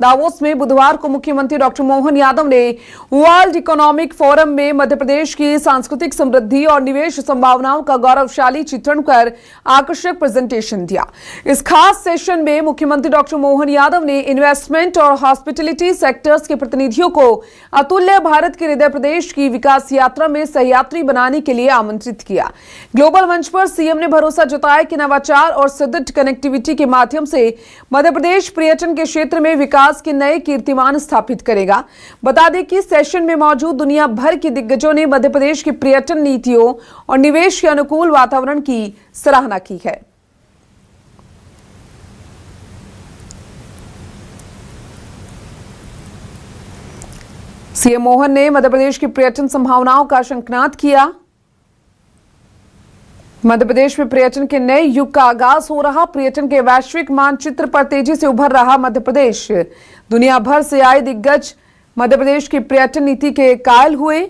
Davos में बुधवार को मुख्यमंत्री डॉक्टर मोहन यादव ने वर्ल्ड इकोनॉमिक फोरम में मध्य प्रदेश की सांस्कृतिक समृद्धि और निवेश संभावनाओं का गौरवशाली चित्रण कर आकर्षक प्रेजेंटेशन दिया। इस खास सेशन में मुख्यमंत्री डॉक्टर मोहन यादव ने इन्वेस्टमेंट और हॉस्पिटैलिटी सेक्टर्स के प्रतिनिधियों को अतुल्य भारत के हृदय प्रदेश की विकास यात्रा में सहयात्री बनाने के लिए आमंत्रित किया। ग्लोबल मंच पर सीएम ने भरोसा जताया कि नवाचार और सुदृढ़ कनेक्टिविटी के माध्यम से मध्य प्रदेश पर्यटन के क्षेत्र में विकास के नए कीर्तिमान स्थापित करेगा। बता दें कि सेशन में मौजूद दुनिया भर के दिग्गजों ने मध्य प्रदेश की पर्यटन नीतियों और निवेश के अनुकूल वातावरण की सराहना की है। सीएम मोहन ने मध्य प्रदेश की पर्यटन संभावनाओं का शंखनाद किया। मध्य प्रदेश में पर्यटन के नए युग का आगाज हो रहा। पर्यटन के वैश्विक मानचित्र पर तेजी से उभर रहा मध्य प्रदेश। दुनिया भर से आए दिग्गज मध्य प्रदेश की पर्यटन नीति के कायल हुए।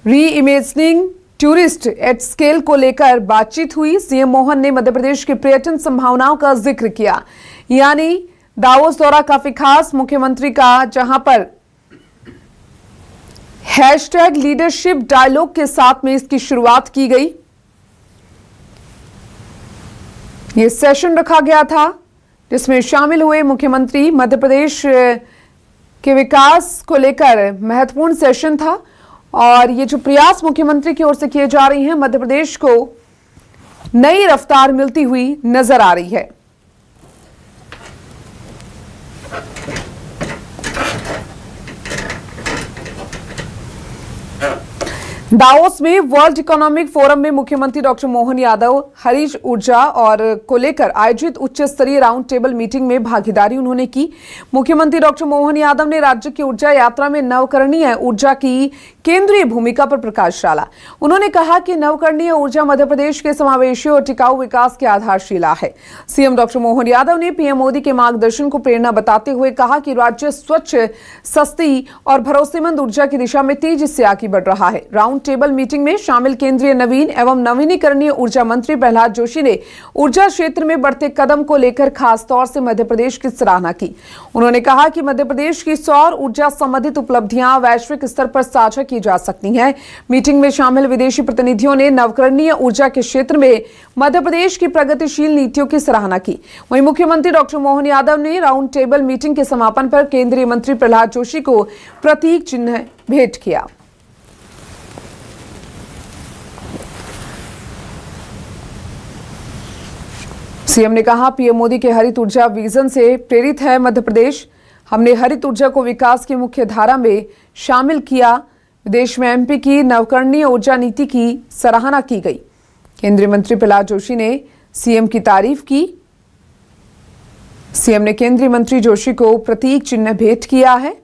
री इमेजिनिंग टूरिस्ट एट स्केल को लेकर बातचीत हुई। सीएम मोहन ने मध्य प्रदेश की पर्यटन संभावनाओं का जिक्र किया। यानी दावोस दौरा काफी खास मुख्यमंत्री का, जहां पर #लीडरशिप डायलॉग के साथ में इसकी शुरुआत की गई। ये सेशन रखा गया था जिसमें शामिल हुए मुख्यमंत्री। मध्य प्रदेश के विकास को लेकर महत्वपूर्ण सेशन था और ये जो प्रयास मुख्यमंत्री की ओर से किए जा रहे हैं, मध्य प्रदेश को नई रफ्तार मिलती हुई नजर आ रही है। दावोस में वर्ल्ड इकोनॉमिक फोरम में मुख्यमंत्री डॉक्टर मोहन यादव हरित ऊर्जा और को लेकर आयोजित उच्च स्तरीय राउंड टेबल मीटिंग में भागीदारी उन्होंने की। मुख्यमंत्री डॉक्टर मोहन यादव ने राज्य की ऊर्जा यात्रा में नवकरणीय ऊर्जा की केंद्रीय भूमिका पर प्रकाश डाला। उन्होंने कहा कि नवकरणीय ऊर्जा मध्य प्रदेश के समावेशी और टिकाऊ विकास की आधारशिला है। सीएम डॉक्टर मोहन यादव ने पीएम मोदी के मार्गदर्शन को प्रेरणा बताते हुए कहा कि राज्य स्वच्छ, सस्ती और भरोसेमंद ऊर्जा की दिशा में तेजी से आगे बढ़ रहा है। राउंड टेबल मीटिंग में शामिल केंद्रीय नवीन एवं नवीनीकरणीय ऊर्जा मंत्री प्रहलाद जोशी ने ऊर्जा क्षेत्र में बढ़ते कदम को लेकर खास तौर से मध्य प्रदेश की सराहना की। उन्होंने कहा कि मध्य प्रदेश की सौर ऊर्जा संबंधित उपलब्धियां वैश्विक स्तर पर साझा की जा सकती हैं। मीटिंग में शामिल विदेशी प्रतिनिधियों ने नवकरणीय ऊर्जा के क्षेत्र में मध्य प्रदेश की प्रगतिशील नीतियों की सराहना की। वहीं मुख्यमंत्री डॉक्टर मोहन यादव ने राउंड टेबल मीटिंग के समापन पर केंद्रीय मंत्री प्रहलाद जोशी को प्रतीक चिन्ह भेंट किया। सीएम ने कहा, पीएम मोदी के हरित ऊर्जा विजन से प्रेरित है मध्य प्रदेश। हमने हरित ऊर्जा को विकास की मुख्य धारा में शामिल किया। विदेश में एमपी की नवकरणीय ऊर्जा नीति की सराहना की गई। केंद्रीय मंत्री प्रहलाद जोशी ने सीएम की तारीफ की। सीएम ने केंद्रीय मंत्री जोशी को प्रतीक चिन्ह भेंट किया है।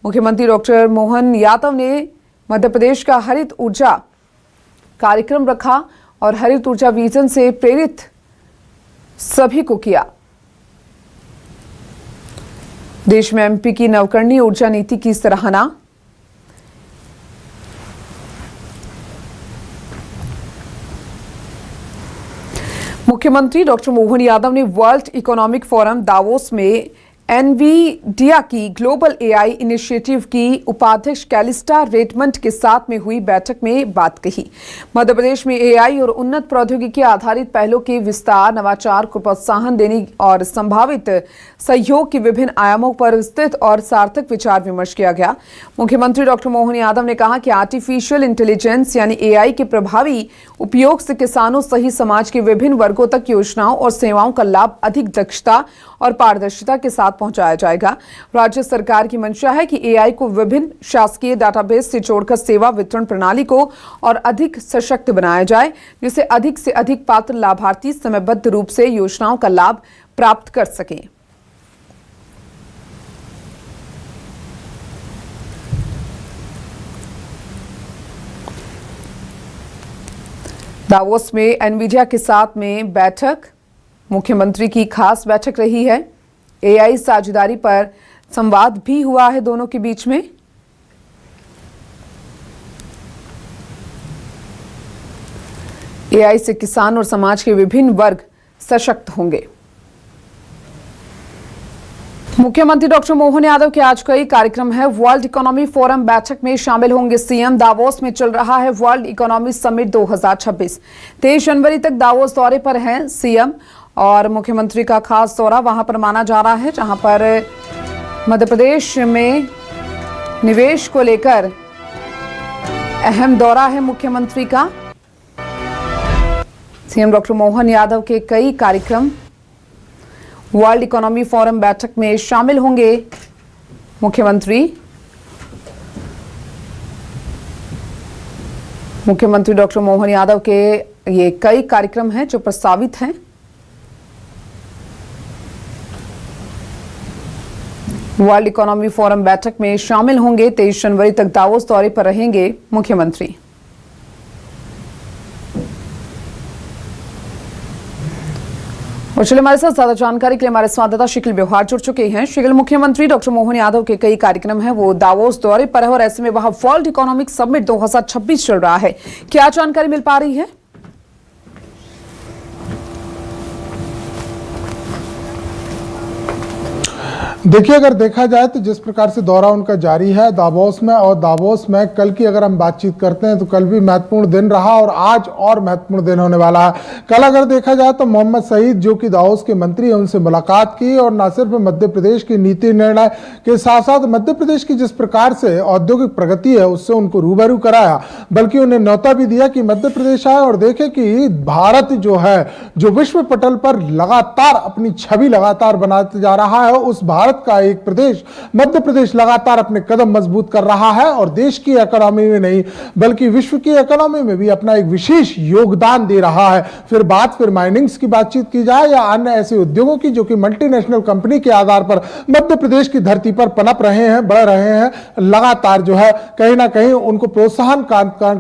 मुख्यमंत्री डॉक्टर मोहन यादव ने मध्य प्रदेश का हरित ऊर्जा कार्यक्रम रखा और हरित ऊर्जा विजन से प्रेरित सभी को किया। देश में एमपी की नवकरणीय ऊर्जा नीति की सराहना। मुख्यमंत्री डॉक्टर मोहन यादव ने वर्ल्ड इकोनॉमिक फोरम दावोस में एनवीडिया की ग्लोबल एआई इनिशिएटिव की उपाध्यक्ष कैलिस्टा रेडमंड के साथ में हुई बैठक में बात कही। मध्य प्रदेश में एआई और उन्नत प्रौद्योगिकी आधारित पहलों के विस्तार, नवाचार को प्रोत्साहन देने और संभावित सहयोग के विभिन्न आयामों पर विस्तृत और सार्थक विचार विमर्श किया गया। मुख्यमंत्री डॉक्टर मोहन यादव ने कहा कि आर्टिफिशियल इंटेलिजेंस यानी एआई के प्रभावी उपयोग से किसानों सहित समाज के विभिन्न वर्गों तक योजनाओं और सेवाओं का लाभ अधिक दक्षता और पारदर्शिता के साथ पहुंचाया जाएगा। राज्य सरकार की मंशा है कि एआई को विभिन्न शासकीय डाटाबेस से जोड़कर सेवा वितरण प्रणाली को और अधिक सशक्त बनाया जाए, जिससे अधिक से अधिक पात्र लाभार्थी समयबद्ध रूप से योजनाओं का लाभ प्राप्त कर सकें। दावोस में एनवीडिया के साथ में बैठक मुख्यमंत्री की खास बैठक रही है। एआई साझेदारी पर संवाद भी हुआ है दोनों के बीच में। एआई से किसान और समाज के विभिन्न वर्ग सशक्त होंगे। मुख्यमंत्री डॉक्टर मोहन यादव के आज कई कार्यक्रम है। वर्ल्ड इकोनॉमी फोरम बैठक में शामिल होंगे सीएम। दावोस में चल रहा है वर्ल्ड इकोनॉमी समिट 2026। 23 जनवरी तक दावोस दौरे पर हैं सीएम और मुख्यमंत्री का खास दौरा वहां पर माना जा रहा है, जहां पर मध्य प्रदेश में निवेश को लेकर अहम दौरा है मुख्यमंत्री का। सीएम डॉक्टर मोहन यादव के कई कार्यक्रम वर्ल्ड इकोनॉमी फोरम बैठक में शामिल होंगे मुख्यमंत्री डॉक्टर मोहन यादव के ये कई कार्यक्रम हैं जो प्रस्तावित हैं। वर्ल्ड इकोनॉमी फोरम बैठक में शामिल होंगे। 23 जनवरी तक दावोस दौरे पर रहेंगे मुख्यमंत्री। और चलिए हमारे साथ ज्यादा जानकारी के लिए हमारे संवाददाता शिकिल व्यवहार जुड़ चुके हैं। शिकिल, मुख्यमंत्री डॉक्टर मोहन यादव के कई कार्यक्रम हैं, वो दावोस दौरे पर है और ऐसे में वहां वर्ल्ड इकोनॉमिक समिट 2026 चल रहा है। क्या जानकारी मिल पा रही है? देखिए, अगर देखा जाए तो जिस प्रकार से दौरा उनका जारी है दावोस में, और दावोस में कल की अगर हम बातचीत करते हैं तो कल भी महत्वपूर्ण दिन रहा और आज और महत्वपूर्ण दिन होने वाला है। कल अगर देखा जाए तो मोहम्मद सईद जो कि दावोस के मंत्री हैं उनसे मुलाकात की और न सिर्फ मध्य प्रदेश की नीति निर्णय के साथ साथ मध्य प्रदेश की जिस प्रकार से औद्योगिक प्रगति है उससे उनको रूबरू कराया, बल्कि उन्हें न्योता भी दिया कि मध्य प्रदेश आए और देखे कि भारत जो है जो विश्व पटल पर लगातार अपनी छवि लगातार बनाते जा रहा है, उस भारत का एक प्रदेश मध्य प्रदेश लगातार अपने कदम मजबूत कर रहा है और देश की इकोनॉमी में नहीं बल्कि विश्व की इकोनॉमी में भी अपना एक विशेष योगदान दे रहा है। फिर माइनिंग्स की बातचीत की जाए या अन्य ऐसे उद्योगों की जो कि मल्टीनेशनल कंपनी के आधार पर मध्य प्रदेश की धरती पर पनप रहे हैं, बढ़ रहे हैं, लगातार जो है कहीं ना कहीं उनको प्रोत्साहन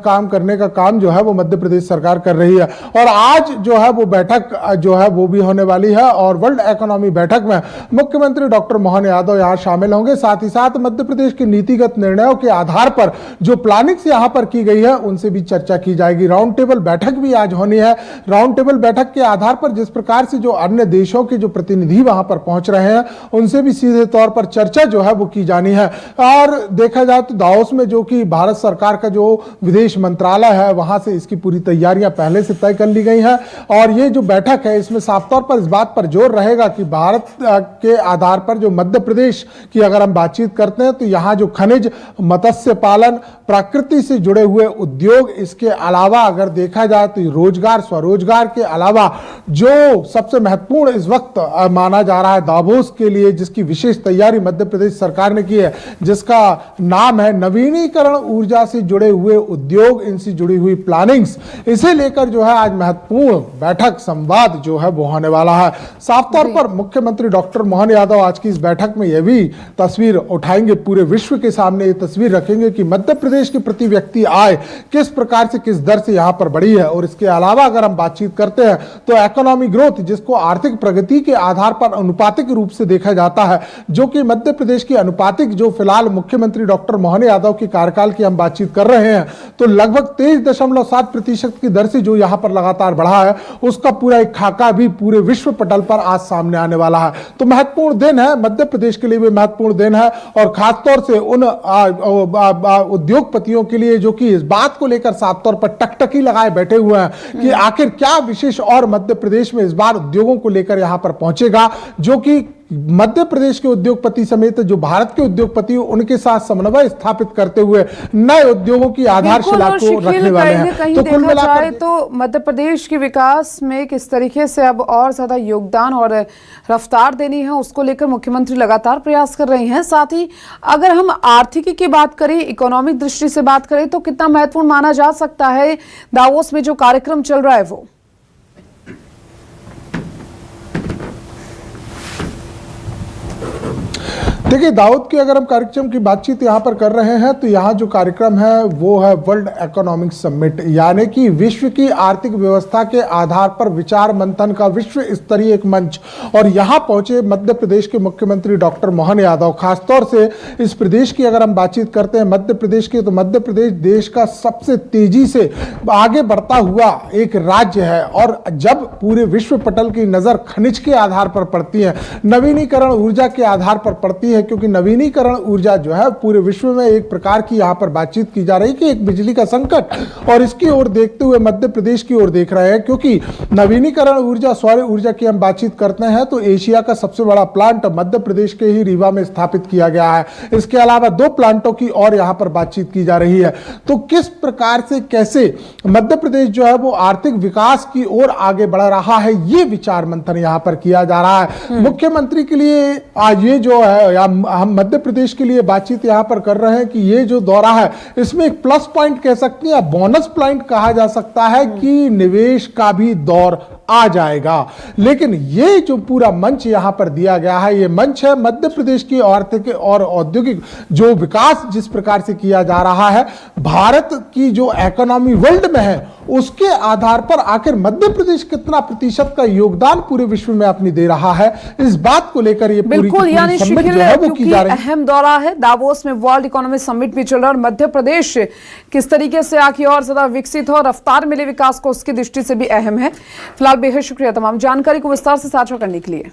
काम करने का काम जो है वो मध्य प्रदेश सरकार कर रही है। और आज जो है वो बैठक जो है वो भी होने वाली है और वर्ल्ड इकोनॉमी बैठक में मुख्यमंत्री डॉक्टर मोहन यादव यहां शामिल होंगे। साथ ही साथ मध्य प्रदेश के नीतिगत निर्णयों के आधार पर जो प्लानिंग्स यहां पर की गई है उनसे भी चर्चा की जाएगी। राउंड टेबल बैठक भी आज होनी है। राउंड टेबल बैठक के आधार पर जिस प्रकार से जो अन्य देशों के जो प्रतिनिधि वहां पर पहुंच रहे हैं उनसे भी सीधे तौर पर चर्चा जो है वो की जानी है। और देखा जाए तो दावोस में जो कि भारत सरकार का जो विदेश मंत्रालय है वहां से इसकी पूरी तैयारियां पहले से तय कर ली गई हैं और ये जो बैठक है इसमें साफ तौर पर इस बात पर जोर रहेगा कि भारत के आधार पर जो मध्य प्रदेश की अगर हम बातचीत करते हैं तो यहां जो खनिज, मत्स्य पालन, प्रकृति से जुड़े हुए उद्योग, इसके अलावा अगर देखा जाए तो रोजगार, स्वरोजगार के अलावा जो सबसे महत्वपूर्ण इस वक्त माना जा रहा है दावोस के लिए, जिसकी विशेष तैयारी मध्य प्रदेश सरकार ने की है, जिसका नाम है नवीनीकरण ऊर्जा से जुड़े हुए उद्योग, इनसे जुड़ी हुई प्लानिंग्स, इसे लेकर जो है आज महत्वपूर्ण बैठक संवाद जो है वो होने वाला है। साफ तौर पर मुख्यमंत्री डॉक्टर मोहन यादव आज की इस बैठक में यह भी तस्वीर उठाएंगे, पूरे विश्व के सामने ये तस्वीर रखेंगे कि मध्य प्रदेश की प्रति व्यक्ति आय किस प्रकार से, किस दर से यहां पर बढ़ी है। और इसके अलावा अगर हम बातचीत करते हैं तो इकोनॉमी ग्रोथ, जिसको आर्थिक प्रगति के आधार पर अनुपातिक रूप से देखा जाता है, जो कि मध्य प्रदेश की अनुपातिक जो फिलहाल मुख्यमंत्री डॉक्टर मोहन यादव के कार्यकाल की हम बातचीत कर रहे हैं तो लगभग 23.7% की दर से जो यहां पर लगातार बढ़ा है उसका पूरा एक खाका भी पूरे विश्व पटल पर आज सामने आने वाला है। तो महत्वपूर्ण दिन है, मध्य प्रदेश के लिए भी महत्वपूर्ण दिन है और खासतौर से उन उद्योगपतियों के लिए जो कि इस बात को लेकर साफ तौर पर टकटकी लगाए बैठे हुए हैं कि आखिर क्या विशेष और मध्य प्रदेश में इस बार उद्योगों को लेकर यहां पर पहुंचेगा, जो कि मध्य प्रदेश के उद्योगपति समेत जो भारत के उद्योगपति उनके साथ समन्वय स्थापित करते हुए नए उद्योगों की आधारशिला को रखने वाले हैं। तो कुल मिलाकर तो मध्य प्रदेश के विकास में किस तरीके से अब और ज्यादा योगदान और रफ्तार देनी है उसको लेकर मुख्यमंत्री लगातार प्रयास कर रहे हैं। साथ ही अगर हम आर्थिकी की बात करें, इकोनॉमिक दृष्टि से बात करें तो कितना महत्वपूर्ण माना जा सकता है दावोस में जो कार्यक्रम चल रहा है वो? देखिए, दाऊद की अगर हम कार्यक्रम की बातचीत यहाँ पर कर रहे हैं तो यहाँ जो कार्यक्रम है वो है वर्ल्ड इकोनॉमिक समिट, यानी कि विश्व की आर्थिक व्यवस्था के आधार पर विचार मंथन का विश्व स्तरीय एक मंच। और यहाँ पहुंचे मध्य प्रदेश के मुख्यमंत्री डॉक्टर मोहन यादव। खासतौर से इस प्रदेश की अगर हम बातचीत करते हैं मध्य प्रदेश की, तो मध्य प्रदेश देश का सबसे तेजी से आगे बढ़ता हुआ एक राज्य है। और जब पूरे विश्व पटल की नजर खनिज के आधार पर पड़ती है, नवीनीकरण ऊर्जा के आधार पर पड़ती है, क्योंकि नवीनीकरण ऊर्जा जो है पूरे विश्व में एक प्रकार की यहां पर बातचीत की जा रही है कि एक बिजली का संकट, और इसकी ओर देखते हुए मध्य प्रदेश की ओर देख रहे हैं। क्योंकि नवीनीकरण ऊर्जा, सौर ऊर्जा की हम बातचीत करते हैं तो एशिया का सबसे बड़ा प्लांट मध्य प्रदेश के ही रीवा में स्थापित किया गया है। इसके अलावा 2 प्लांटों की और यहां पर बातचीत की जा रही है। तो किस प्रकार से कैसे मध्य प्रदेश जो है वो आर्थिक विकास की ओर आगे बढ़ रहा है, ये विचार मंथन यहां पर किया जा रहा है। मुख्यमंत्री के लिए आज ये जो है, हम मध्य प्रदेश के लिए बातचीत यहां पर कर रहे हैं कि ये जो दौरा है इसमें एक प्लस पॉइंट कह सकते हैं, बोनस पॉइंट कहा जा सकता है कि निवेश का भी दौर आ जाएगा। लेकिन ये जो पूरा मंच यहां पर दिया गया है, ये मंच है मध्य प्रदेश की आर्थिक और औद्योगिक जो विकास जिस प्रकार से किया जा रहा है, भारत की जो इकोनॉमी वर्ल्ड में है उसके आधार पर आखिर मध्य प्रदेश कितना प्रतिशत का योगदान पूरे विश्व में अपनी दे रहा है, इस बात को लेकर ये बिल्कुल, यानी शिखिल क्योंकि अहम दौरा है, दावोस में वर्ल्ड इकोनॉमिक समिट भी चल रहा है और मध्य प्रदेश किस तरीके से आगे और ज्यादा विकसित हो, रफ्तार मिले विकास को, उसकी दृष्टि से भी अहम है। फिलहाल बेहद शुक्रिया तमाम जानकारी को विस्तार से साझा करने के लिए।